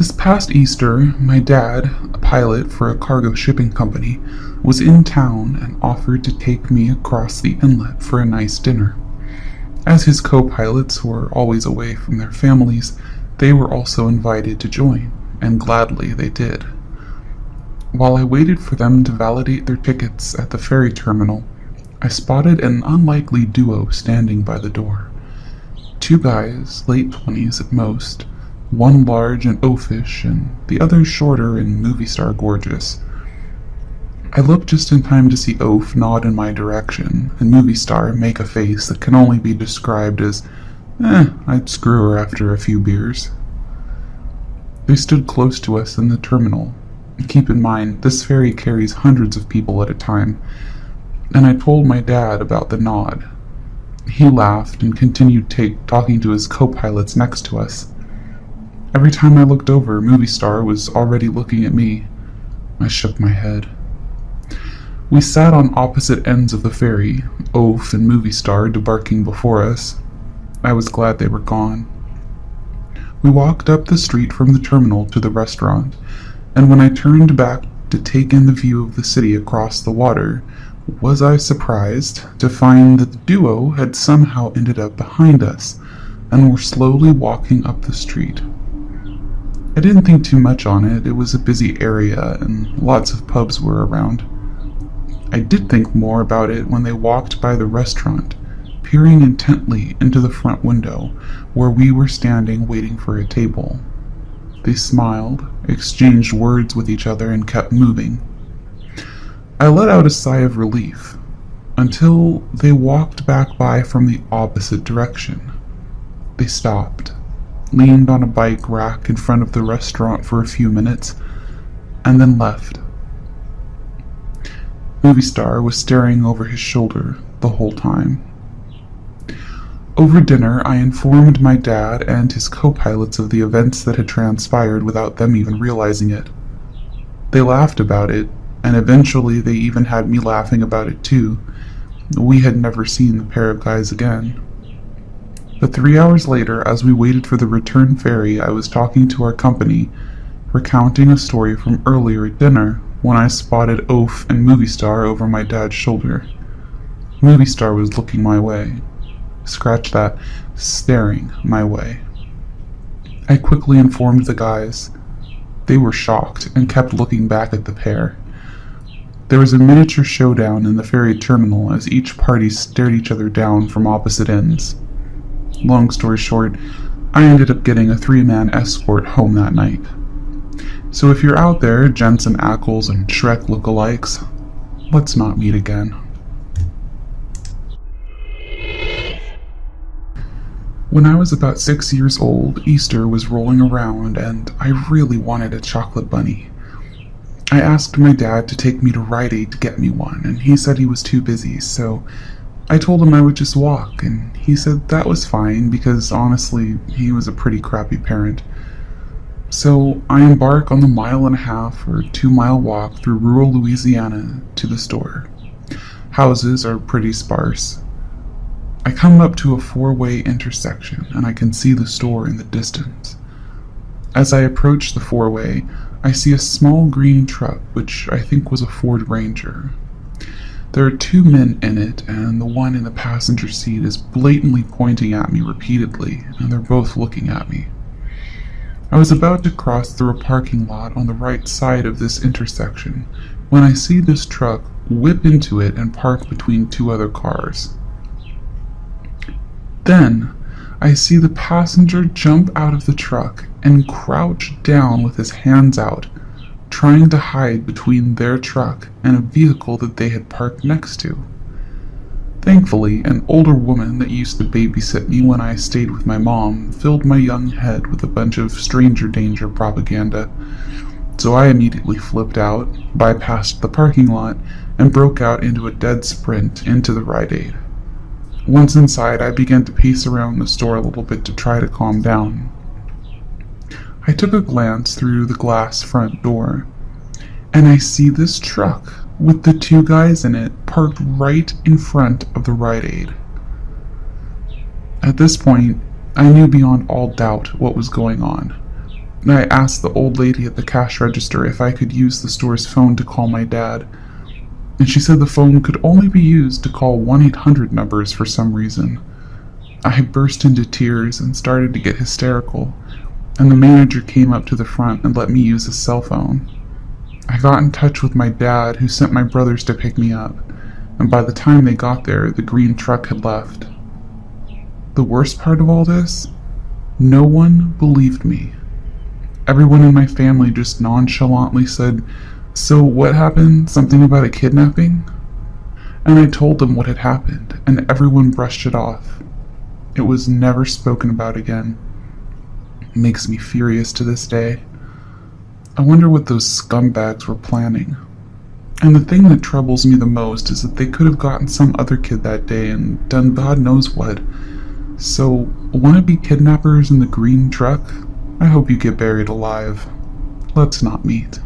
This past Easter, my dad, a pilot for a cargo shipping company, was in town and offered to take me across the inlet for a nice dinner. As his co-pilots were always away from their families, they were also invited to join, and gladly they did. While I waited for them to validate their tickets at the ferry terminal, I spotted an unlikely duo standing by the door. Two guys, late 20s at most, one large and oafish, and the other shorter and movie star gorgeous. I looked just in time to see Oaf nod in my direction, and movie star make a face that can only be described as, I'd screw her after a few beers. They stood close to us in the terminal. Keep in mind, this ferry carries hundreds of people at a time, and I told my dad about the nod. He laughed and continued talking to his co-pilots next to us. Every time I looked over, movie star was already looking at me. I shook my head. We sat on opposite ends of the ferry, Oaf and movie star debarking before us. I was glad they were gone. We walked up the street from the terminal to the restaurant, and when I turned back to take in the view of the city across the water, was I surprised to find that the duo had somehow ended up behind us and were slowly walking up the street. I didn't think too much on it. It was a busy area and lots of pubs were around. I did think more about it when they walked by the restaurant, peering intently into the front window where we were standing waiting for a table. They smiled, exchanged words with each other, and kept moving. I let out a sigh of relief until they walked back by from the opposite direction. They stopped, leaned on a bike rack in front of the restaurant for a few minutes, and then left. Movie star was staring over his shoulder the whole time. Over dinner, I informed my dad and his co-pilots of the events that had transpired without them even realizing it. They laughed about it, and eventually they even had me laughing about it too. We had never seen the pair of guys again. But 3 hours later, as we waited for the return ferry, I was talking to our company, recounting a story from earlier at dinner, when I spotted Oaf and movie star over my dad's shoulder. Movie star was looking my way. Scratch that, staring my way. I quickly informed the guys. They were shocked and kept looking back at the pair. There was a miniature showdown in the ferry terminal as each party stared each other down from opposite ends. Long story short, I ended up getting a 3-man escort home that night. So if you're out there, Jensen Ackles and Shrek lookalikes, let's not meet again. When I was about 6 years old, Easter was rolling around and I really wanted a chocolate bunny. I asked my dad to take me to Rite Aid to get me one, and he said he was too busy, so I told him I would just walk, and he said that was fine because honestly, he was a pretty crappy parent. So I embark on the 1.5 or 2-mile walk through rural Louisiana to the store. Houses are pretty sparse. I come up to a 4-way intersection and I can see the store in the distance. As I approach the 4-way, I see a small green truck, which I think was a Ford Ranger. There are 2 men in it, and the one in the passenger seat is blatantly pointing at me repeatedly, and they're both looking at me. I was about to cross through a parking lot on the right side of this intersection when I see this truck whip into it and park between 2 other cars. Then, I see the passenger jump out of the truck and crouch down with his hands out, trying to hide between their truck and a vehicle that they had parked next to. Thankfully, an older woman that used to babysit me when I stayed with my mom filled my young head with a bunch of stranger danger propaganda, so I immediately flipped out, bypassed the parking lot, and broke out into a dead sprint into the Rite Aid. Once inside, I began to pace around the store a little bit to try to calm down. I took a glance through the glass front door, and I see this truck with the 2 guys in it parked right in front of the Rite Aid. At this point, I knew beyond all doubt what was going on. I asked the old lady at the cash register if I could use the store's phone to call my dad, and she said the phone could only be used to call 1-800 numbers for some reason. I burst into tears and started to get hysterical, and the manager came up to the front and let me use his cell phone. I got in touch with my dad, who sent my brothers to pick me up, and by the time they got there, the green truck had left. The worst part of all this? No one believed me. Everyone in my family just nonchalantly said, "So what happened? Something about a kidnapping?" And I told them what had happened, and everyone brushed it off. It was never spoken about again. It makes me furious to this day. I wonder what those scumbags were planning. And the thing that troubles me the most is that they could have gotten some other kid that day and done God knows what. So, wannabe kidnappers in the green truck? I hope you get buried alive. Let's not meet.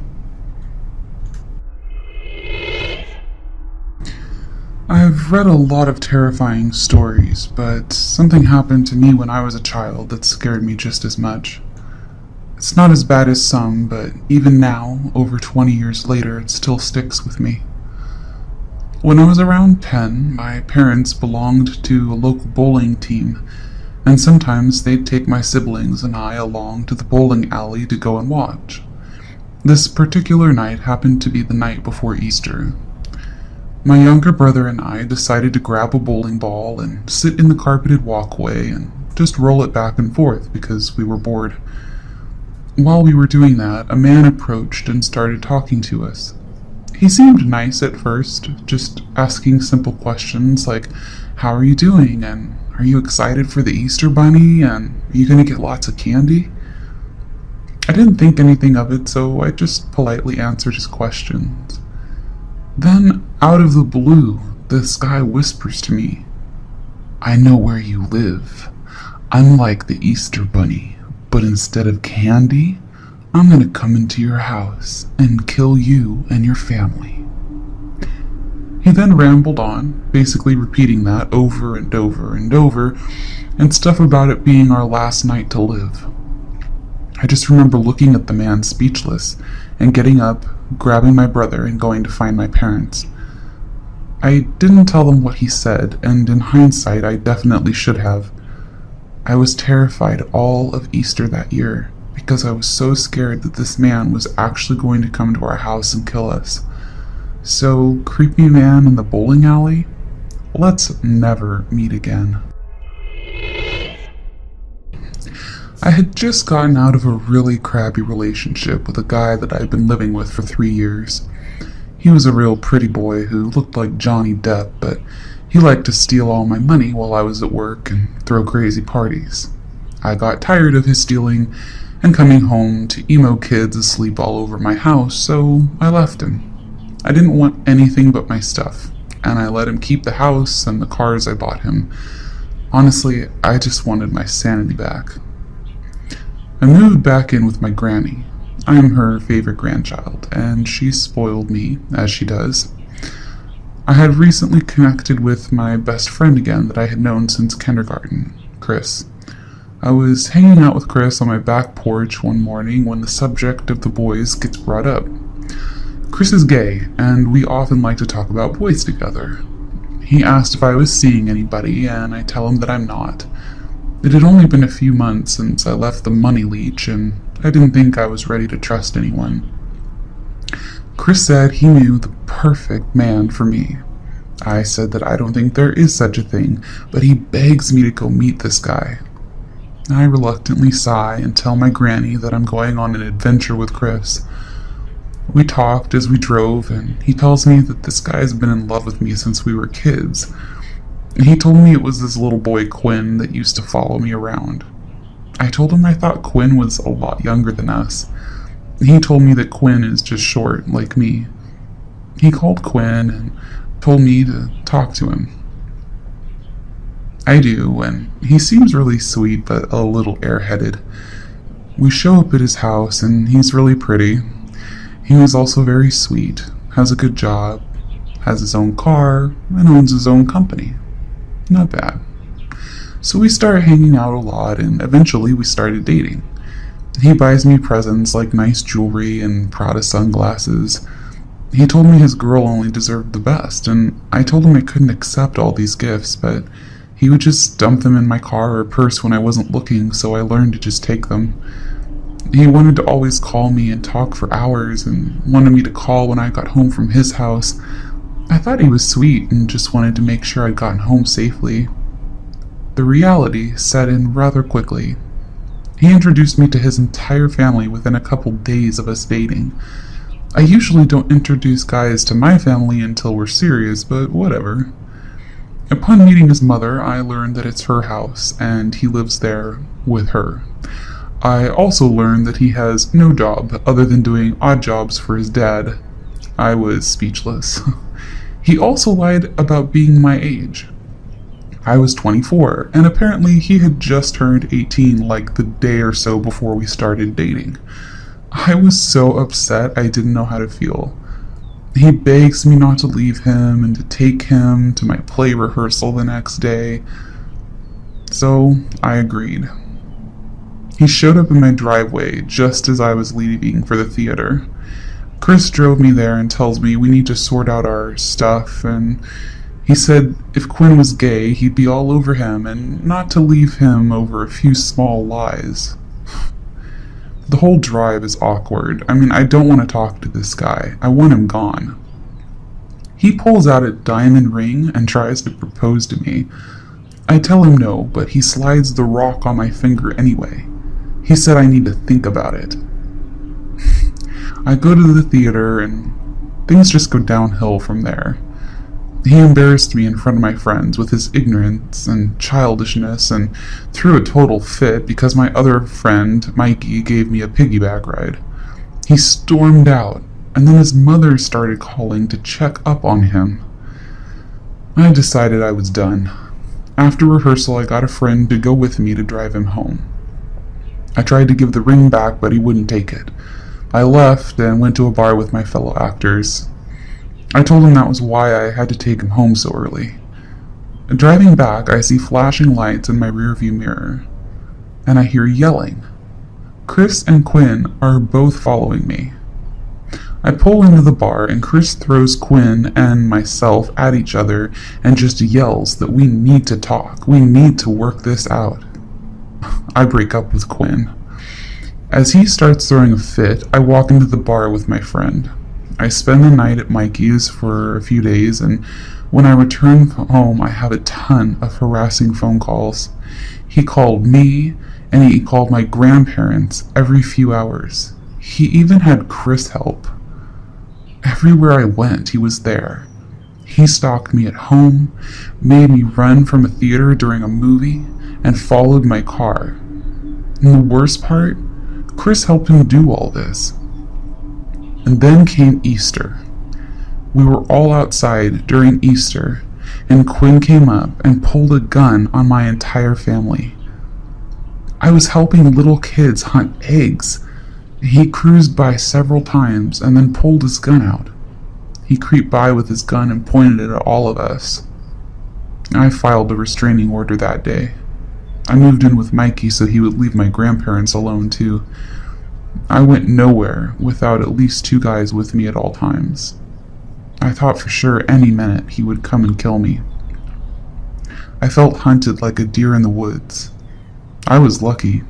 I've read a lot of terrifying stories, but something happened to me when I was a child that scared me just as much. It's not as bad as some, but even now, over 20 years later, it still sticks with me. When I was around 10, my parents belonged to a local bowling team, and sometimes they'd take my siblings and I along to the bowling alley to go and watch. This particular night happened to be the night before Easter. My younger brother and I decided to grab a bowling ball and sit in the carpeted walkway and just roll it back and forth because we were bored. While we were doing that, a man approached and started talking to us. He seemed nice at first, just asking simple questions like, "How are you doing?" and "Are you excited for the Easter Bunny?" and "Are you going to get lots of candy?" I didn't think anything of it, so I just politely answered his questions. Then, out of the blue, this guy whispers to me, "I know where you live. I'm like the Easter Bunny, but instead of candy, I'm gonna come into your house and kill you and your family." He then rambled on, basically repeating that over and over and over, and stuff about it being our last night to live. I just remember looking at the man speechless, and getting up, grabbing my brother, and going to find my parents. I didn't tell them what he said, and in hindsight I definitely should have. I was terrified all of Easter that year, because I was so scared that this man was actually going to come to our house and kill us. So, creepy man in the bowling alley? Let's never meet again. I had just gotten out of a really crappy relationship with a guy that I'd been living with for 3 years. He was a real pretty boy who looked like Johnny Depp, but he liked to steal all my money while I was at work and throw crazy parties. I got tired of his stealing and coming home to emo kids asleep all over my house, so I left him. I didn't want anything but my stuff, and I let him keep the house and the cars I bought him. Honestly, I just wanted my sanity back. I moved back in with my granny. I am her favorite grandchild, and she spoiled me, as she does. I had recently connected with my best friend again that I had known since kindergarten, Chris. I was hanging out with Chris on my back porch one morning when the subject of the boys gets brought up. Chris is gay, and we often like to talk about boys together. He asked if I was seeing anybody, and I tell him that I'm not. It had only been a few months since I left the money leech, and I didn't think I was ready to trust anyone. Chris said he knew the perfect man for me. I said that I don't think there is such a thing, but he begs me to go meet this guy. I reluctantly sigh and tell my granny that I'm going on an adventure with Chris. We talked as we drove, and he tells me that this guy has been in love with me since we were kids. He told me it was this little boy Quinn that used to follow me around. I told him I thought Quinn was a lot younger than us. He told me that Quinn is just short, like me. He called Quinn and told me to talk to him. I do, and he seems really sweet but a little airheaded. We show up at his house, and he's really pretty. He was also very sweet, has a good job, has his own car, and owns his own company. Not bad. So we started hanging out a lot, and eventually we started dating. He buys me presents like nice jewelry and Prada sunglasses. He told me his girl only deserved the best, and I told him I couldn't accept all these gifts, but he would just dump them in my car or purse when I wasn't looking, so I learned to just take them. He wanted to always call me and talk for hours, and wanted me to call when I got home from his house. I thought he was sweet and just wanted to make sure I'd gotten home safely. The reality set in rather quickly. He introduced me to his entire family within a couple days of us dating. I usually don't introduce guys to my family until we're serious, but whatever. Upon meeting his mother, I learned that it's her house, and he lives there with her. I also learned that he has no job other than doing odd jobs for his dad. I was speechless. He also lied about being my age. I was 24, and apparently he had just turned 18 like the day or so before we started dating. I was so upset I didn't know how to feel. He begs me not to leave him and to take him to my play rehearsal the next day. So I agreed. He showed up in my driveway just as I was leaving for the theater. Chris drove me there and tells me we need to sort out our stuff, and he said if Quinn was gay, he'd be all over him and not to leave him over a few small lies. The whole drive is awkward. I don't want to talk to this guy. I want him gone. He pulls out a diamond ring and tries to propose to me. I tell him no, but he slides the rock on my finger anyway. He said I need to think about it. I go to the theater and things just go downhill from there. He embarrassed me in front of my friends with his ignorance and childishness and threw a total fit because my other friend, Mikey, gave me a piggyback ride. He stormed out, and then his mother started calling to check up on him. I decided I was done. After rehearsal, I got a friend to go with me to drive him home. I tried to give the ring back, but he wouldn't take it. I left and went to a bar with my fellow actors. I told him that was why I had to take him home so early. Driving back, I see flashing lights in my rearview mirror, and I hear yelling. Chris and Quinn are both following me. I pull into the bar, and Chris throws Quinn and myself at each other and just yells that we need to talk. We need to work this out. I break up with Quinn. As he starts throwing a fit, I walk into the bar with my friend. I spend the night at Mikey's for a few days, and when I return home, I have a ton of harassing phone calls. He called me, and he called my grandparents every few hours. He even had Chris help. Everywhere I went, he was there. He stalked me at home, made me run from a theater during a movie, and followed my car. And the worst part, Chris helped him do all this. And then came Easter. We were all outside during Easter, and Quinn came up and pulled a gun on my entire family. I was helping little kids hunt eggs. He cruised by several times and then pulled his gun out. He creeped by with his gun and pointed it at all of us. I filed a restraining order that day. I moved in with Mikey so he would leave my grandparents alone too. I went nowhere without at least 2 guys with me at all times. I thought for sure any minute he would come and kill me. I felt hunted like a deer in the woods. I was lucky.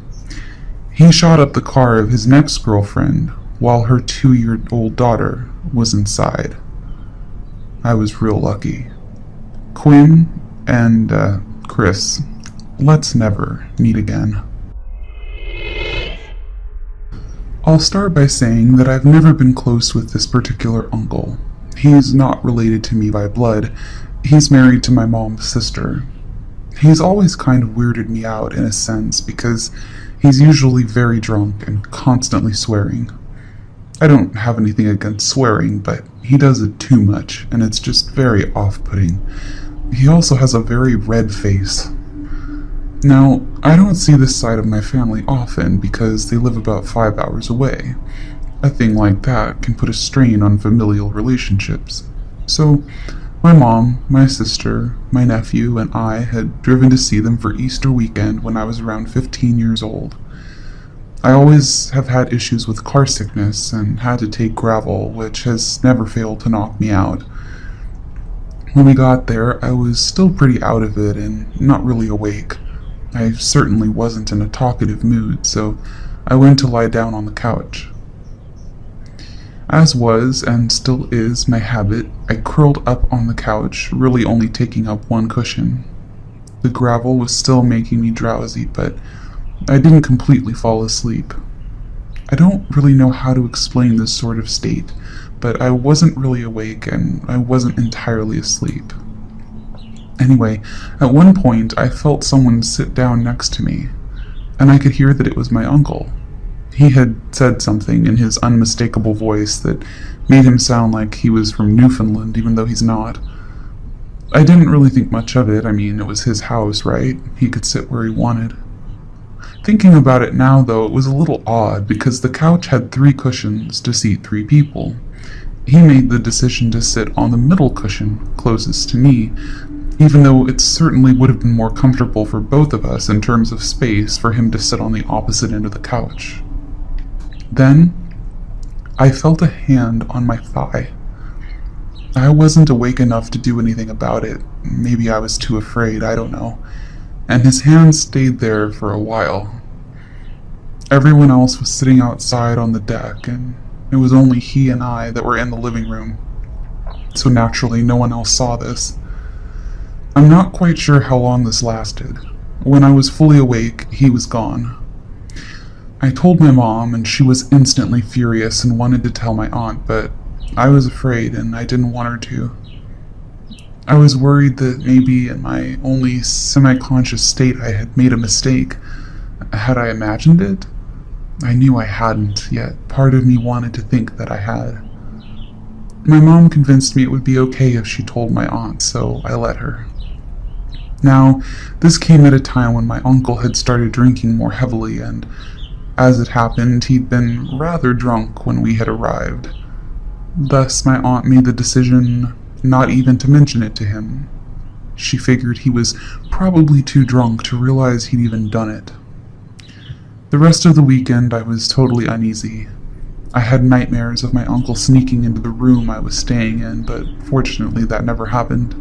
He shot up the car of his next girlfriend while her 2-year-old daughter was inside. I was real lucky. Quinn and Chris, let's never meet again. I'll start by saying that I've never been close with this particular uncle. He's not related to me by blood. He's married to my mom's sister. He's always kind of weirded me out in a sense because he's usually very drunk and constantly swearing. I don't have anything against swearing, but he does it too much, and it's just very off-putting. He also has a very red face. Now, I don't see this side of my family often because they live about 5 hours away. A thing like that can put a strain on familial relationships. So, my mom, my sister, my nephew, and I had driven to see them for Easter weekend when I was around 15 years old. I always have had issues with car sickness and had to take gravel, which has never failed to knock me out. When we got there, I was still pretty out of it and not really awake. I certainly wasn't in a talkative mood, so I went to lie down on the couch. As was, and still is, my habit, I curled up on the couch, really only taking up one cushion. The gravel was still making me drowsy, but I didn't completely fall asleep. I don't really know how to explain this sort of state, but I wasn't really awake and I wasn't entirely asleep. Anyway, at one point I felt someone sit down next to me, and I could hear that it was my uncle. He had said something in his unmistakable voice that made him sound like he was from Newfoundland, even though he's not. I didn't really think much of it. I mean, it was his house, right? He could sit where he wanted. Thinking about it now, though, it was a little odd because the couch had 3 cushions to seat 3 people. He made the decision to sit on the middle cushion, closest to me, even though it certainly would have been more comfortable for both of us in terms of space for him to sit on the opposite end of the couch. Then, I felt a hand on my thigh. I wasn't awake enough to do anything about it. Maybe I was too afraid, I don't know. And his hand stayed there for a while. Everyone else was sitting outside on the deck, and it was only he and I that were in the living room. So naturally, no one else saw this. I'm not quite sure how long this lasted. When I was fully awake, he was gone. I told my mom, and she was instantly furious and wanted to tell my aunt, but I was afraid and I didn't want her to. I was worried that maybe in my only semi-conscious state I had made a mistake. Had I imagined it? I knew I hadn't, yet part of me wanted to think that I had. My mom convinced me it would be okay if she told my aunt, so I let her. Now, this came at a time when my uncle had started drinking more heavily, and as it happened, he'd been rather drunk when we had arrived. Thus, my aunt made the decision not even to mention it to him. She figured he was probably too drunk to realize he'd even done it. The rest of the weekend, I was totally uneasy. I had nightmares of my uncle sneaking into the room I was staying in, but fortunately that never happened.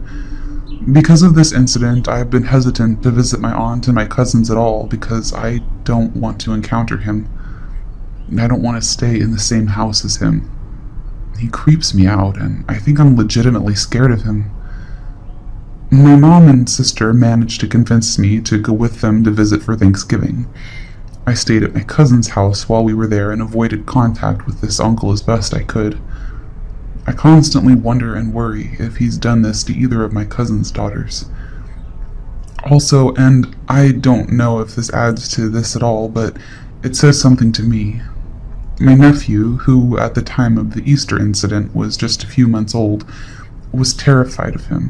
Because of this incident, I have been hesitant to visit my aunt and my cousins at all because I don't want to encounter him. I don't want to stay in the same house as him. He creeps me out, and I think I'm legitimately scared of him. My mom and sister managed to convince me to go with them to visit for Thanksgiving. I stayed at my cousin's house while we were there and avoided contact with this uncle as best I could. I constantly wonder and worry if he's done this to either of my cousin's daughters. Also, and I don't know if this adds to this at all, but it says something to me. My nephew, who at the time of the Easter incident was just a few months old, was terrified of him.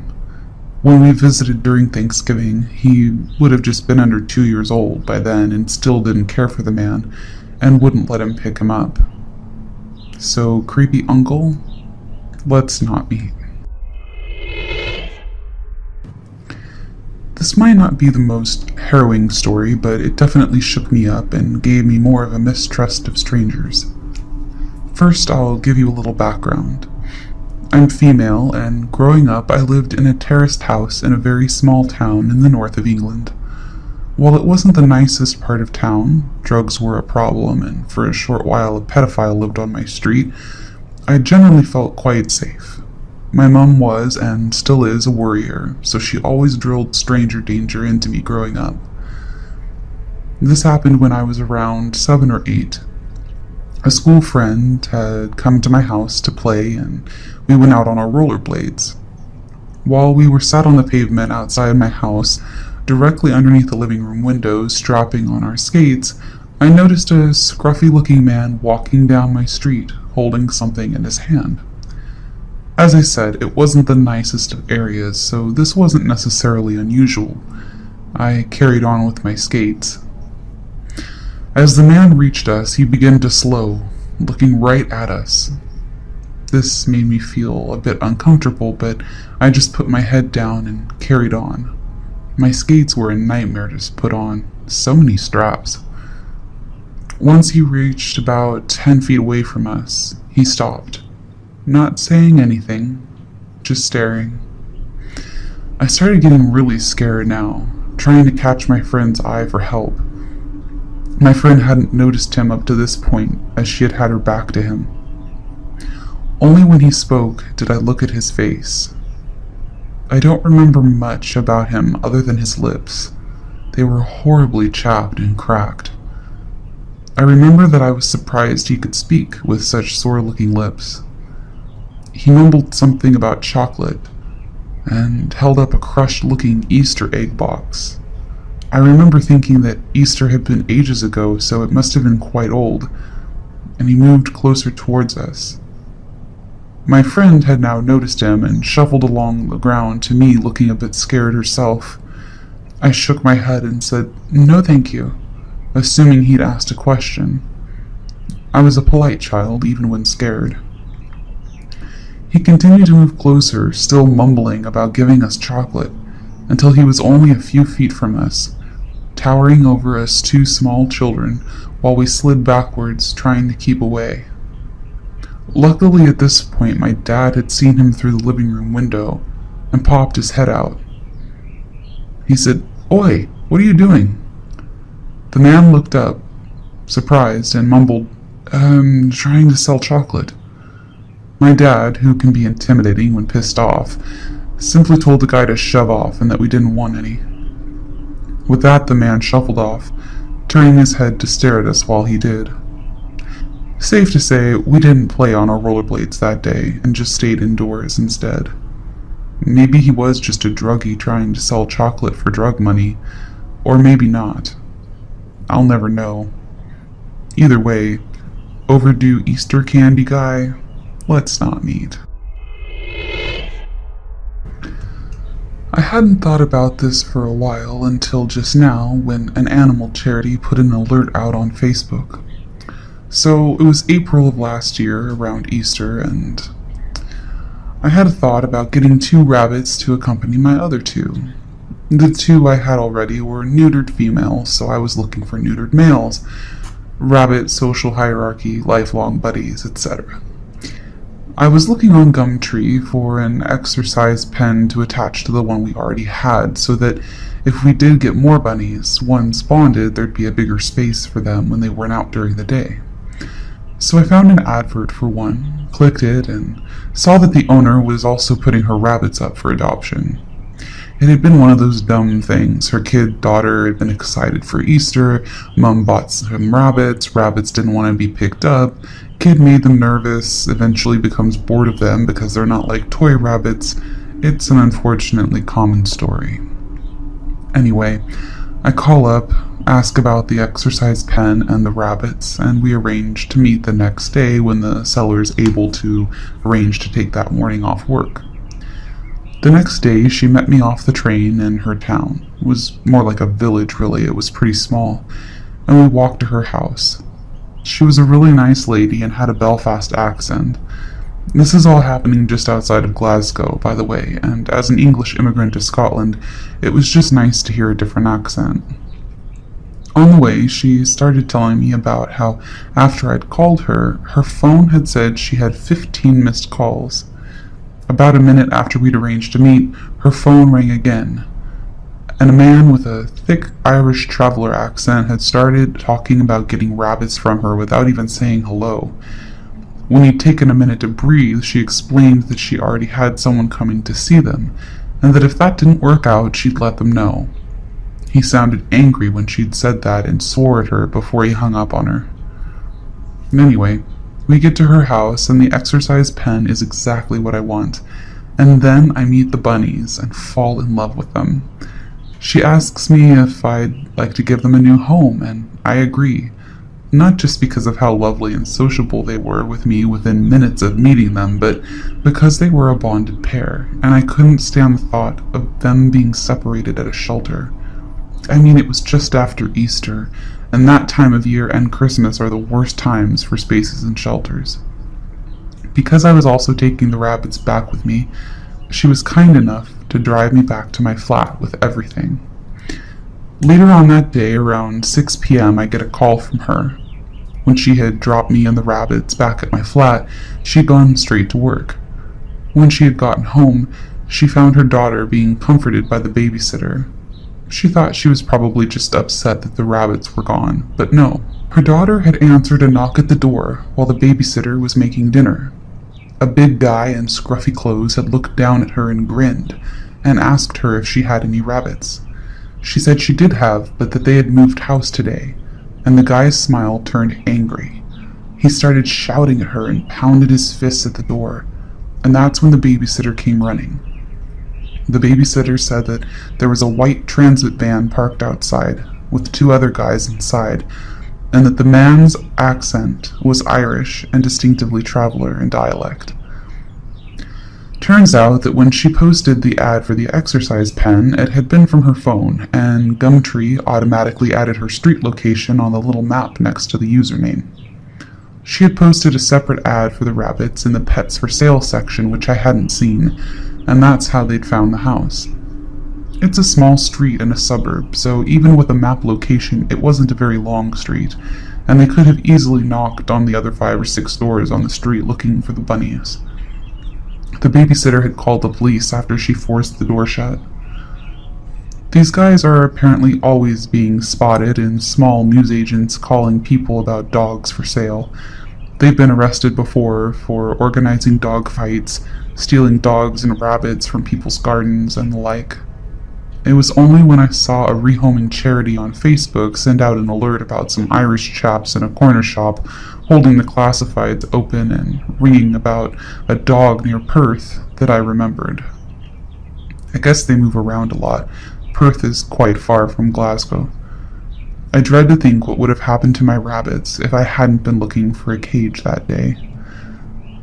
When we visited during Thanksgiving, he would have just been under 2 years old by then and still didn't care for the man and wouldn't let him pick him up. So, creepy uncle? Let's not meet. This might not be the most harrowing story, but it definitely shook me up and gave me more of a mistrust of strangers. First, I'll give you a little background. I'm female, and growing up I lived in a terraced house in a very small town in the north of England. While it wasn't the nicest part of town, drugs were a problem, and for a short while a pedophile lived on my street, I generally felt quite safe. My mom was, and still is, a worrier, so she always drilled stranger danger into me growing up. This happened when I was around 7 or 8. A school friend had come to my house to play, and we went out on our rollerblades. While we were sat on the pavement outside my house, directly underneath the living room windows, strapping on our skates, I noticed a scruffy-looking man walking down my street, holding something in his hand. As I said, it wasn't the nicest of areas, so this wasn't necessarily unusual. I carried on with my skates. As the man reached us, he began to slow, looking right at us. This made me feel a bit uncomfortable, but I just put my head down and carried on. My skates were a nightmare to put on, so many straps. Once he reached about 10 feet away from us, he stopped, not saying anything, just staring. I started getting really scared now, trying to catch my friend's eye for help. My friend hadn't noticed him up to this point, as she had had her back to him. Only when he spoke did I look at his face. I don't remember much about him other than his lips. They were horribly chapped and cracked. I remember that I was surprised he could speak with such sore-looking lips. He mumbled something about chocolate, and held up a crushed-looking Easter egg box. I remember thinking that Easter had been ages ago, so it must have been quite old, and he moved closer towards us. My friend had now noticed him and shuffled along the ground to me, looking a bit scared herself. I shook my head and said, "No thank you," assuming he'd asked a question. I was a polite child, even when scared. He continued to move closer, still mumbling about giving us chocolate, until he was only a few feet from us, towering over us two small children, while we slid backwards, trying to keep away. Luckily at this point my dad had seen him through the living room window, and popped his head out. He said, "Oi, what are you doing?" The man looked up, surprised, and mumbled, trying to sell chocolate." My dad, who can be intimidating when pissed off, simply told the guy to shove off and that we didn't want any. With that, the man shuffled off, turning his head to stare at us while he did. Safe to say, we didn't play on our rollerblades that day and just stayed indoors instead. Maybe he was just a druggie trying to sell chocolate for drug money, or maybe not. I'll never know. Either way, overdue Easter candy guy, let's not meet. I hadn't thought about this for a while until just now when an animal charity put an alert out on Facebook. So it was April of last year, around Easter, and I had a thought about getting 2 rabbits to accompany my other 2. The 2 I had already were neutered females, so I was looking for neutered males. Rabbit social hierarchy, lifelong buddies, etc. I was looking on Gumtree for an exercise pen to attach to the one we already had, so that if we did get more bunnies, once bonded, there'd be a bigger space for them when they weren't out during the day. So I found an advert for one, clicked it, and saw that the owner was also putting her rabbits up for adoption. It had been one of those dumb things. Her daughter had been excited for Easter, Mom bought some rabbits didn't want to be picked up, kid made them nervous, eventually becomes bored of them because they're not like toy rabbits. It's an unfortunately common story. Anyway, I call up, ask about the exercise pen and the rabbits, and we arrange to meet the next day when the seller's able to arrange to take that morning off work. The next day, she met me off the train in her town. It was more like a village, really. It was pretty small, and we walked to her house. She was a really nice lady and had a Belfast accent. This is all happening just outside of Glasgow, by the way, and as an English immigrant to Scotland, it was just nice to hear a different accent. On the way, she started telling me about how after I'd called her, her phone had said she had 15 missed calls. About a minute after we'd arranged to meet, her phone rang again, and a man with a thick Irish traveler accent had started talking about getting rabbits from her without even saying hello. When he'd taken a minute to breathe, she explained that she already had someone coming to see them, and that if that didn't work out, she'd let them know. He sounded angry when she'd said that and swore at her before he hung up on her. Anyway, we get to her house and the exercise pen is exactly what I want, and then I meet the bunnies and fall in love with them. She asks me if I'd like to give them a new home, and I agree. Not just because of how lovely and sociable they were with me within minutes of meeting them, but because they were a bonded pair, and I couldn't stand the thought of them being separated at a shelter. I mean, it was just after Easter, and that time of year and Christmas are the worst times for spaces in shelters. Because I was also taking the rabbits back with me, she was kind enough to drive me back to my flat with everything. Later on that day, around 6 p.m., I get a call from her. When she had dropped me and the rabbits back at my flat, she'd gone straight to work. When she had gotten home, she found her daughter being comforted by the babysitter. She thought she was probably just upset that the rabbits were gone, but no. Her daughter had answered a knock at the door while the babysitter was making dinner. A big guy in scruffy clothes had looked down at her and grinned, and asked her if she had any rabbits. She said she did have, but that they had moved house today, and the guy's smile turned angry. He started shouting at her and pounded his fists at the door, and that's when the babysitter came running. The babysitter said that there was a white transit van parked outside, with 2 other guys inside, and that the man's accent was Irish and distinctively traveler in dialect. Turns out that when she posted the ad for the exercise pen, it had been from her phone, and Gumtree automatically added her street location on the little map next to the username. She had posted a separate ad for the rabbits in the pets for sale section, which I hadn't seen, and that's how they'd found the house. It's a small street in a suburb, so even with a map location, it wasn't a very long street, and they could have easily knocked on the other 5 or 6 doors on the street looking for the bunnies. The babysitter had called the police after she forced the door shut. These guys are apparently always being spotted in small newsagents calling people about dogs for sale. They've been arrested before for organizing dog fights, stealing dogs and rabbits from people's gardens, and the like. It was only when I saw a rehoming charity on Facebook send out an alert about some Irish chaps in a corner shop holding the classifieds open and ringing about a dog near Perth that I remembered. I guess they move around a lot. Perth is quite far from Glasgow. I dread to think what would have happened to my rabbits if I hadn't been looking for a cage that day.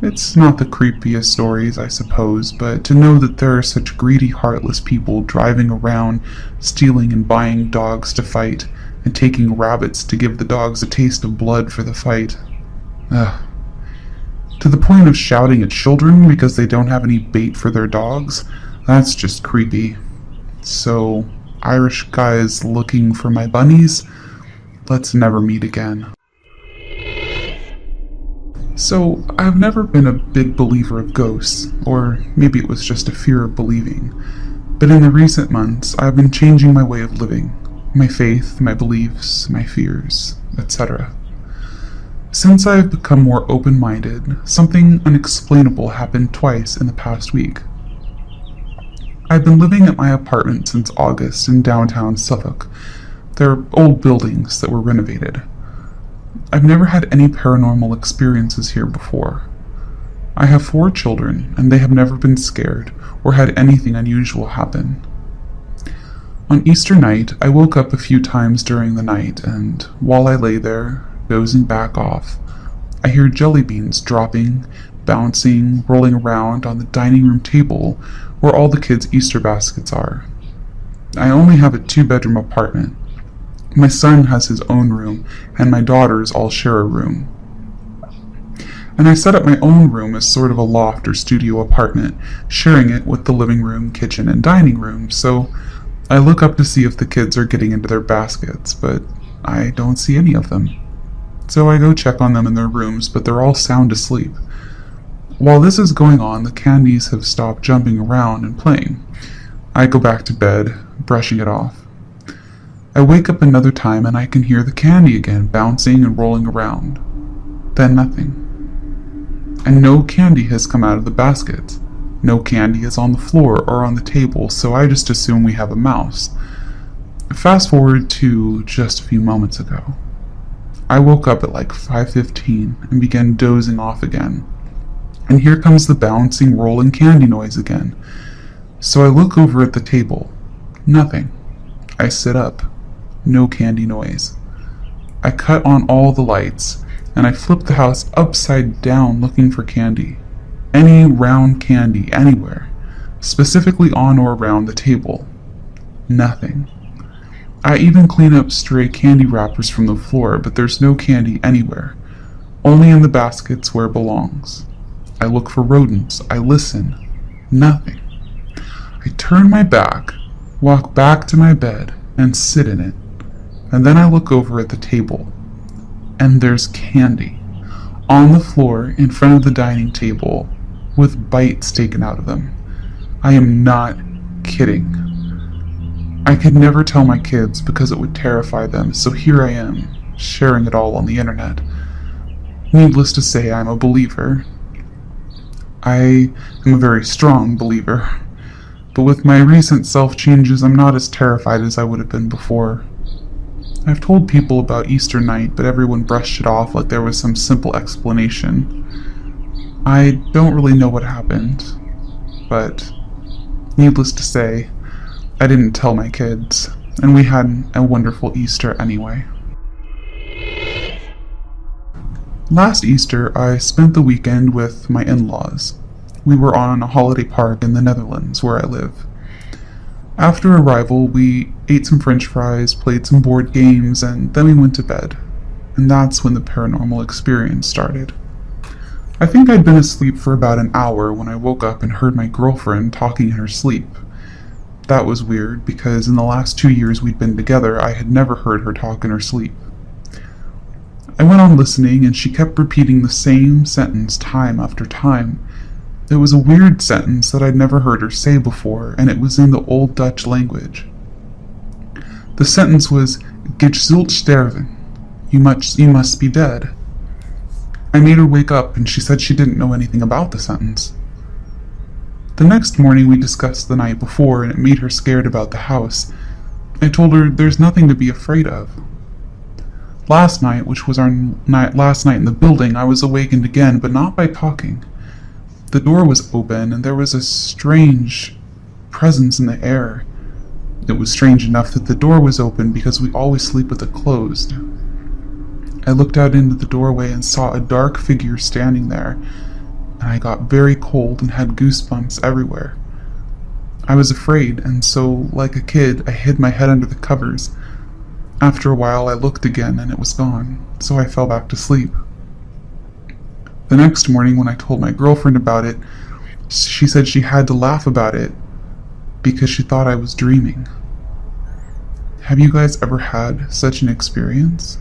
It's not the creepiest stories, I suppose, but to know that there are such greedy, heartless people driving around, stealing and buying dogs to fight, and taking rabbits to give the dogs a taste of blood for the fight. Ugh. To the point of shouting at children because they don't have any bait for their dogs, that's just creepy. So, Irish guys looking for my bunnies? Let's never meet again. So, I've never been a big believer of ghosts, or maybe it was just a fear of believing, but in the recent months I've been changing my way of living, my faith, my beliefs, my fears, etc. Since I have become more open-minded, something unexplainable happened twice in the past week. I've been living at my apartment since August in downtown Suffolk. They're old buildings that were renovated. I've never had any paranormal experiences here before. I have 4 children, and they have never been scared or had anything unusual happen. On Easter night, I woke up a few times during the night, and while I lay there, dozing back off, I hear jelly beans dropping, bouncing, rolling around on the dining room table where all the kids' Easter baskets are. I only have a 2-bedroom apartment. My son has his own room, and my daughters all share a room. And I set up my own room as sort of a loft or studio apartment, sharing it with the living room, kitchen, and dining room, so I look up to see if the kids are getting into their baskets, but I don't see any of them. So I go check on them in their rooms, but they're all sound asleep. While this is going on, the candies have stopped jumping around and playing. I go back to bed, brushing it off. I wake up another time and I can hear the candy again bouncing and rolling around. Then nothing. And no candy has come out of the basket. No candy is on the floor or on the table, so I just assume we have a mouse. Fast forward to just a few moments ago. I woke up at like 5:15 and began dozing off again. And here comes the bouncing, rolling candy noise again. So I look over at the table. Nothing. I sit up. No candy noise. I cut on all the lights, and I flip the house upside down looking for candy. Any round candy anywhere, specifically on or around the table. Nothing. I even clean up stray candy wrappers from the floor, but there's no candy anywhere, only in the baskets where it belongs. I look for rodents. I listen. Nothing. I turn my back, walk back to my bed, and sit in it. And then I look over at the table. and there's candy on the floor in front of the dining table with bites taken out of them. I am not kidding. I could never tell my kids because it would terrify them, so here I am, sharing it all on the internet. Needless to say, I'm a believer. I am a very strong believer. But with my recent self-changes, I'm not as terrified as I would have been before. I've told people about Easter night, but everyone brushed it off like there was some simple explanation. I don't really know what happened, but needless to say, I didn't tell my kids, and we had a wonderful Easter anyway. Last Easter, I spent the weekend with my in-laws. We were on a holiday park in the Netherlands, where I live. After arrival, we ate some french fries, played some board games, and then we went to bed. And that's when the paranormal experience started. I think I'd been asleep for about an hour when I woke up and heard my girlfriend talking in her sleep. That was weird, because in the last 2 years we'd been together, I had never heard her talk in her sleep. I went on listening, and she kept repeating the same sentence time after time. It was a weird sentence that I'd never heard her say before, and it was in the Old Dutch language. The sentence was, "Gij zult sterven. You must be dead." I made her wake up, and she said she didn't know anything about the sentence. The next morning we discussed the night before, and it made her scared about the house. I told her there's nothing to be afraid of. Last night, which was our last night in the building, I was awakened again, but not by talking. The door was open, and there was a strange presence in the air. It was strange enough that the door was open because we always sleep with it closed. I looked out into the doorway and saw a dark figure standing there, and I got very cold and had goosebumps everywhere. I was afraid, and so, like a kid, I hid my head under the covers. After a while, I looked again, and it was gone, so I fell back to sleep. The next morning, when I told my girlfriend about it, she said she had to laugh about it because she thought I was dreaming. Have you guys ever had such an experience?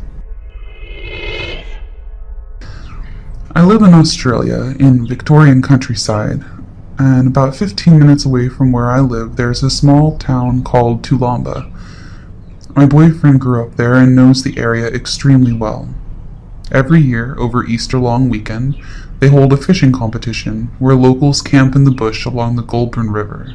I live in Australia, in Victorian countryside, and about 15 minutes away from where I live, there's a small town called Toolamba. My boyfriend grew up there and knows the area extremely well. Every year, over Easter long weekend, they hold a fishing competition where locals camp in the bush along the Goulburn River.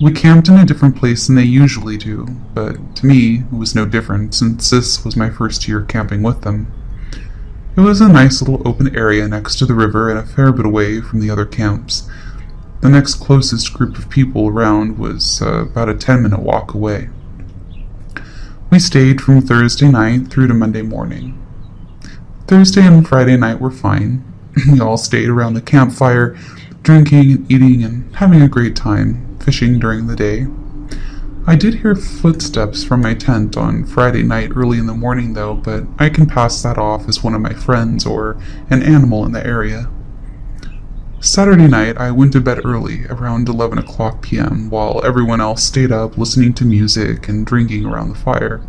We camped in a different place than they usually do, but to me, it was no different since this was my first year camping with them. It was a nice little open area next to the river and a fair bit away from the other camps. The next closest group of people around was about a 10-minute walk away. We stayed from Thursday night through to Monday morning. Thursday and Friday night were fine. We all stayed around the campfire, drinking and eating and having a great time, fishing during the day. I did hear footsteps from my tent on Friday night early in the morning though, but I can pass that off as one of my friends or an animal in the area. Saturday night I went to bed early, around 11 o'clock p.m., while everyone else stayed up listening to music and drinking around the fire.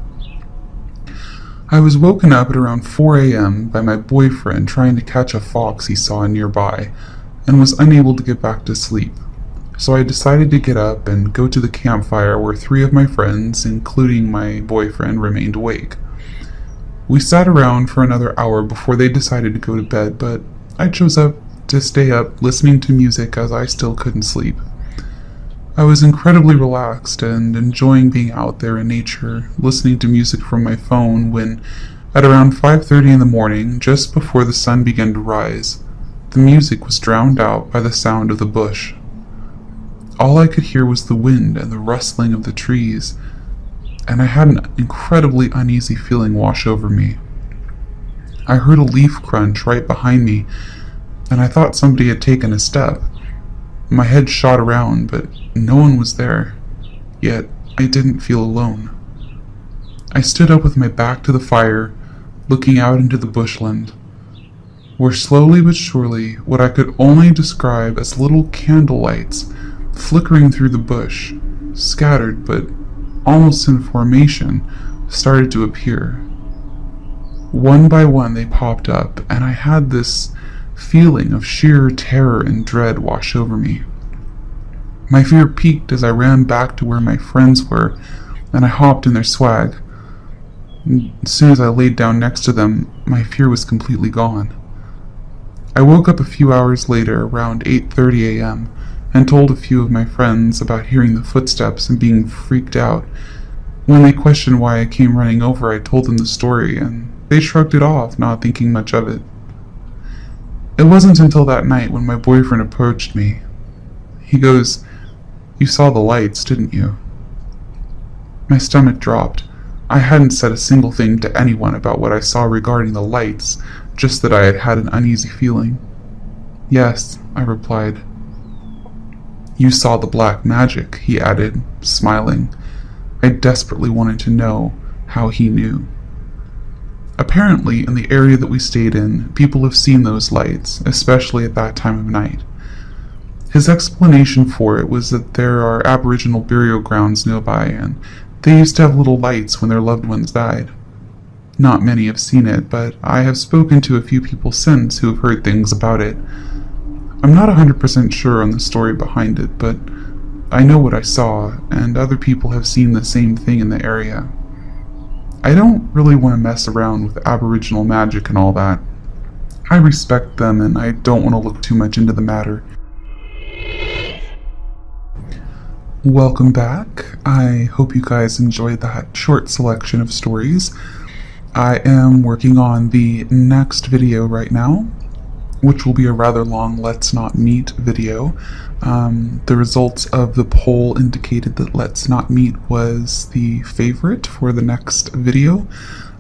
I was woken up at around 4 a.m. by my boyfriend trying to catch a fox he saw nearby, and was unable to get back to sleep. So I decided to get up and go to the campfire where 3 of my friends, including my boyfriend, remained awake. We sat around for another hour before they decided to go to bed, but I chose to stay up listening to music as I still couldn't sleep. I was incredibly relaxed and enjoying being out there in nature, listening to music from my phone when, at around 5:30 in the morning, just before the sun began to rise, the music was drowned out by the sound of the bush. All I could hear was the wind and the rustling of the trees, and I had an incredibly uneasy feeling wash over me. I heard a leaf crunch right behind me, and I thought somebody had taken a step. My head shot around, but no one was there, yet I didn't feel alone. I stood up with my back to the fire, looking out into the bushland, where slowly but surely what I could only describe as little candle lights flickering through the bush, scattered but almost in formation, started to appear. One by one they popped up, and I had this feeling of sheer terror and dread wash over me. My fear peaked as I ran back to where my friends were, and I hopped in their swag. As soon as I laid down next to them, my fear was completely gone. I woke up a few hours later, around 8:30 a.m., and told a few of my friends about hearing the footsteps and being freaked out. When they questioned why I came running over, I told them the story, and they shrugged it off, not thinking much of it. It wasn't until that night when my boyfriend approached me. He goes, "You saw the lights, didn't you?" My stomach dropped. I hadn't said a single thing to anyone about what I saw regarding the lights, just that I had had an uneasy feeling. "Yes," I replied. "You saw the black magic," he added, smiling. I desperately wanted to know how he knew. Apparently, in the area that we stayed in, people have seen those lights, especially at that time of night. His explanation for it was that there are Aboriginal burial grounds nearby, and they used to have little lights when their loved ones died. Not many have seen it, but I have spoken to a few people since who have heard things about it. I'm not 100% sure on the story behind it, but I know what I saw, and other people have seen the same thing in the area. I don't really want to mess around with Aboriginal magic and all that. I respect them, and I don't want to look too much into the matter. Welcome back. I hope you guys enjoyed that short selection of stories. I am working on the next video right now, which will be a rather long Let's Not Meet video. The results of the poll indicated that Let's Not Meet was the favorite for the next video.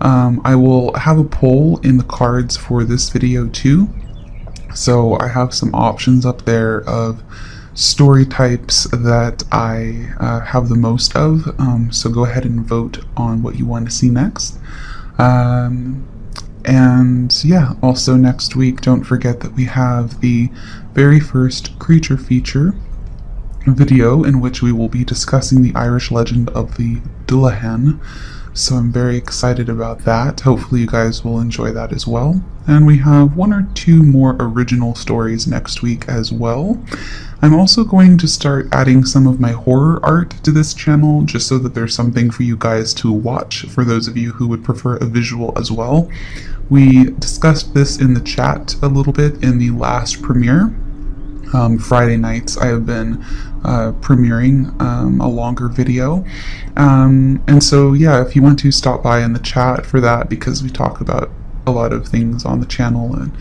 I will have a poll in the cards for this video too. So I have some options up there of story types that I have the most of. So go ahead and vote on what you want to see next. And yeah, also next week, don't forget that we have the very first creature feature video in which we will be discussing the Irish legend of the Dullahan. So I'm very excited about that. Hopefully you guys will enjoy that as well. And we have one or two more original stories next week as well. I'm also going to start adding some of my horror art to this channel, just so that there's something for you guys to watch, for those of you who would prefer a visual as well. We discussed this in the chat a little bit in the last premiere. Friday nights I have been premiering a longer video. And so yeah, if you want to stop by in the chat for that, because we talk about a lot of things on the channel, and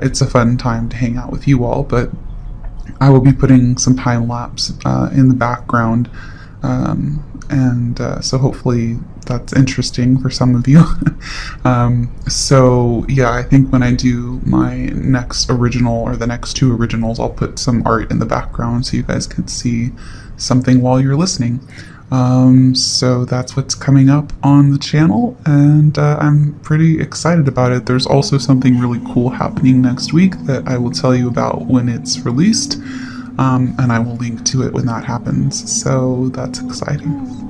it's a fun time to hang out with you all. But I will be putting some time lapse in the background, and so hopefully that's interesting for some of you. So yeah, I think when I do my next original, or the next two originals, I'll put some art in the background so you guys can see something while you're listening. So that's what's coming up on the channel, and I'm pretty excited about it. There's also something really cool happening next week that I will tell you about when it's released, and I will link to it when that happens, so that's exciting.